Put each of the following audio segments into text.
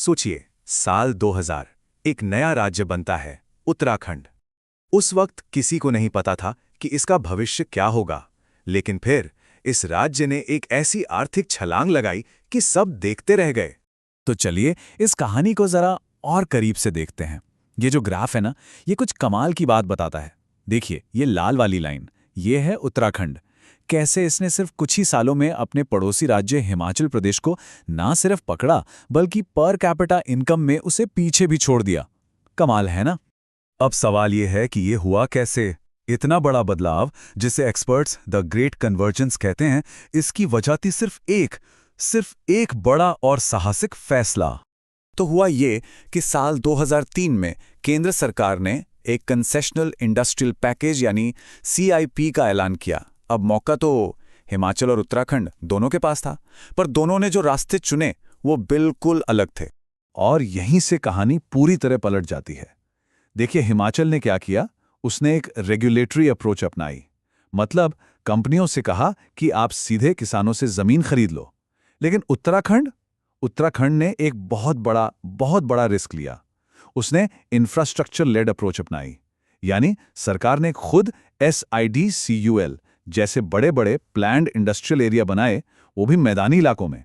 सोचिए, साल 2000 एक नया राज्य बनता है, उत्तराखंड। उस वक्त किसी को नहीं पता था कि इसका भविष्य क्या होगा, लेकिन फिर इस राज्य ने एक ऐसी आर्थिक छलांग लगाई कि सब देखते रह गए। तो चलिए इस कहानी को जरा और करीब से देखते हैं। ये जो ग्राफ है ना, ये कुछ कमाल की बात बताता है। देखिए, ये लाल वाली लाइन, ये है उत्तराखंड। कैसे इसने सिर्फ कुछ ही सालों में अपने पड़ोसी राज्य हिमाचल प्रदेश को ना सिर्फ पकड़ा, बल्कि पर कैपिटा इनकम में उसे पीछे भी छोड़ दिया। कमाल है ना। अब सवाल ये है कि ये हुआ कैसे? इतना बड़ा बदलाव, जिसे एक्सपर्ट्स द ग्रेट कन्वर्जेंस कहते हैं, इसकी वजह थी सिर्फ एक बड़ा और साहसिक फैसला। तो हुआ ये कि साल 2003 में केंद्र सरकार ने एक कंसेशनल इंडस्ट्रियल पैकेज यानी CIP का ऐलान किया। अब मौका तो हिमाचल और उत्तराखंड दोनों के पास था, पर दोनों ने जो रास्ते चुने वो बिल्कुल अलग थे। और यहीं से कहानी पूरी तरह पलट जाती है। देखिए, हिमाचल ने क्या किया, उसने एक रेगुलेटरी अप्रोच अपनाई। मतलब कंपनियों से कहा कि आप सीधे किसानों से जमीन खरीद लो। लेकिन उत्तराखंड ने एक बहुत बड़ा रिस्क लिया। उसने इंफ्रास्ट्रक्चर लेड अप्रोच अपनाई, यानी सरकार ने खुद SIDCUL जैसे बड़े प्लैंड इंडस्ट्रियल एरिया बनाए, वो भी मैदानी इलाकों में।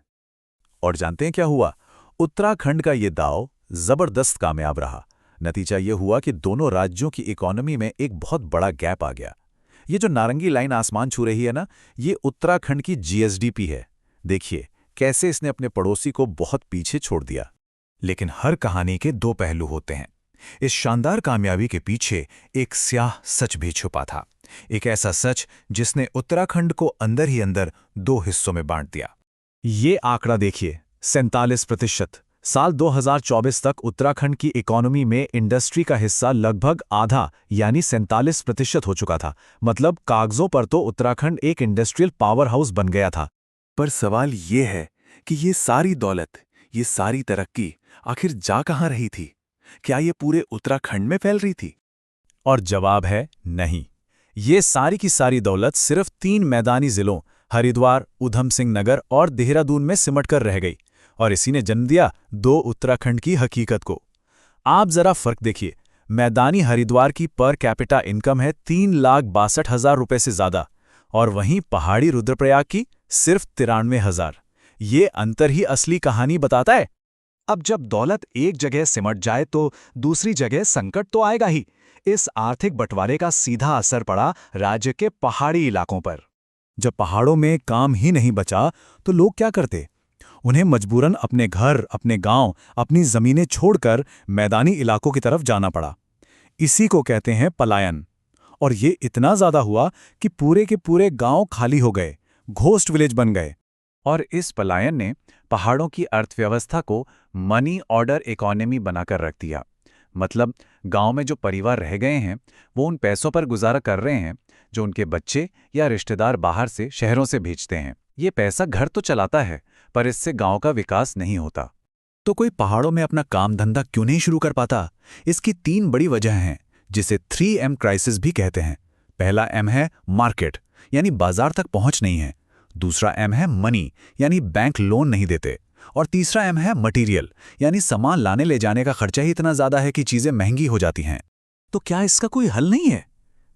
और जानते हैं क्या हुआ? उत्तराखंड का ये दांव जबरदस्त कामयाब रहा। नतीजा ये हुआ कि दोनों राज्यों की इकोनॉमी में एक बहुत बड़ा गैप आ गया। ये जो नारंगी लाइन आसमान छू रही है ना, ये उत्तराखंड की GSDP है। देखिए कैसे इसने अपने पड़ोसी को बहुत पीछे छोड़ दिया। लेकिन हर कहानी के दो पहलू होते हैं। इस शानदार कामयाबी के पीछे एक स्याह सच भी छुपा था। एक ऐसा सच जिसने उत्तराखंड को अंदर ही अंदर दो हिस्सों में बांट दिया। ये आंकड़ा देखिए, 47%। साल 2024 तक उत्तराखंड की इकोनॉमी में इंडस्ट्री का हिस्सा लगभग आधा यानी 47% हो चुका था। मतलब कागजों पर तो उत्तराखंड एक इंडस्ट्रियल पावर हाउस बन गया था। पर सवाल ये है कि ये सारी दौलत, ये सारी तरक्की आखिर जा कहाँ रही थी? क्या ये पूरे उत्तराखंड में फैल रही थी? और जवाब है नहीं। ये सारी की सारी दौलत सिर्फ 3 मैदानी जिलों हरिद्वार, ऊधम सिंह नगर और देहरादून में सिमट कर रह गई। और इसी ने जन्म दिया 2 उत्तराखंड की हकीकत को। आप जरा फर्क देखिए। मैदानी हरिद्वार की पर कैपिटा इनकम है 3,62,000 रुपए से ज्यादा, और वहीं पहाड़ी रुद्रप्रयाग की सिर्फ 93,000। ये अंतर ही असली कहानी बताता है। अब जब दौलत एक जगह सिमट जाए तो दूसरी जगह संकट तो आएगा ही। इस आर्थिक बंटवारे का सीधा असर पड़ा राज्य के पहाड़ी इलाकों पर। जब पहाड़ों में काम ही नहीं बचा तो लोग क्या करते? उन्हें मजबूरन अपने घर, अपने गांव, अपनी जमीनें छोड़कर मैदानी इलाकों की तरफ जाना पड़ा। इसी को कहते हैं पलायन। और ये इतना ज्यादा हुआ कि पूरे के पूरे गांव खाली हो गए, घोस्ट विलेज बन गए। और इस पलायन ने पहाड़ों की अर्थव्यवस्था को मनी ऑर्डर इकोनॉमी बनाकर रख दिया। मतलब गांव में जो परिवार रह गए हैं वो उन पैसों पर गुजारा कर रहे हैं जो उनके बच्चे या रिश्तेदार बाहर से शहरों से भेजते हैं। ये पैसा घर तो चलाता है, पर इससे गांव का विकास नहीं होता। तो कोई पहाड़ों में अपना काम धंधा क्यों नहीं शुरू कर पाता? इसकी 3 बड़ी वजह हैं, जिसे 3M क्राइसिस भी कहते हैं। पहला M है मार्केट, यानी बाजार तक पहुंच नहीं है। दूसरा M है मनी, यानी बैंक लोन नहीं देते। और तीसरा M है मटेरियल, यानी सामान लाने ले जाने का खर्चा ही इतना ज्यादा है कि चीजें महंगी हो जाती हैं। तो क्या इसका कोई हल नहीं है?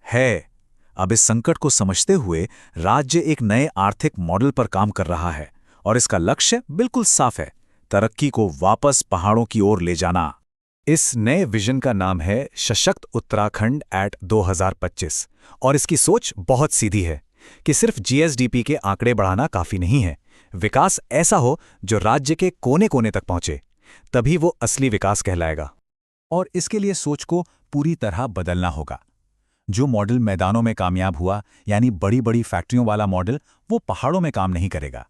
है। अब इस संकट को समझते हुए राज्य एक नए आर्थिक मॉडल पर काम कर रहा है, और इसका लक्ष्य बिल्कुल साफ है: तरक्की को वापस पहाड़ों की ओर ले जाना। इस नए विजन का नाम है सशक्त उत्तराखंड एट 2025। और इसकी सोच बहुत सीधी है कि सिर्फ GSDP के आंकड़े बढ़ाना काफी नहीं है। विकास ऐसा हो जो राज्य के कोने कोने तक पहुंचे, तभी वो असली विकास कहलाएगा। और इसके लिए सोच को पूरी तरह बदलना होगा। जो मॉडल मैदानों में कामयाब हुआ, यानी बड़ी बड़ी फैक्ट्रियों वाला मॉडल, वो पहाड़ों में काम नहीं करेगा।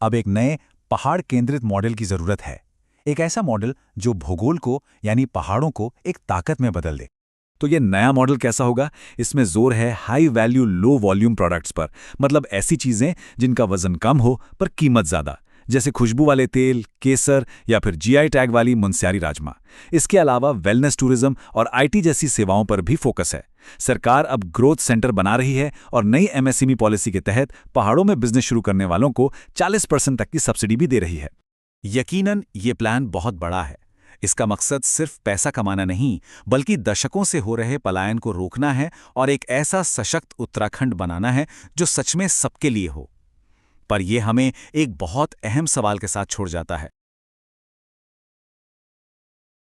अब एक नए पहाड़ केंद्रित मॉडल की जरूरत है। एक ऐसा मॉडल जो भूगोल को, यानी पहाड़ों को, एक ताकत में बदल दे। तो ये नया मॉडल कैसा होगा? इसमें जोर है high value low volume products पर। मतलब ऐसी चीजें जिनका वजन कम हो पर कीमत ज्यादा, जैसे खुशबू वाले तेल, केसर या फिर GI टैग वाली मुनस्यारी राजमा। इसके अलावा वेलनेस टूरिज्म और IT जैसी सेवाओं पर भी फोकस है। सरकार अब ग्रोथ सेंटर बना रही है और नई MSME पॉलिसी के तहत पहाड़ों में बिजनेस शुरू करने वालों को 40% तक की सब्सिडी भी दे रही है। यकीनन ये प्लान बहुत बड़ा है। इसका मकसद सिर्फ पैसा कमाना नहीं, बल्कि दशकों से हो रहे पलायन को रोकना है और एक ऐसा सशक्त उत्तराखंड बनाना है जो सच में सबके लिए हो। पर यह हमें एक बहुत अहम सवाल के साथ छोड़ जाता है।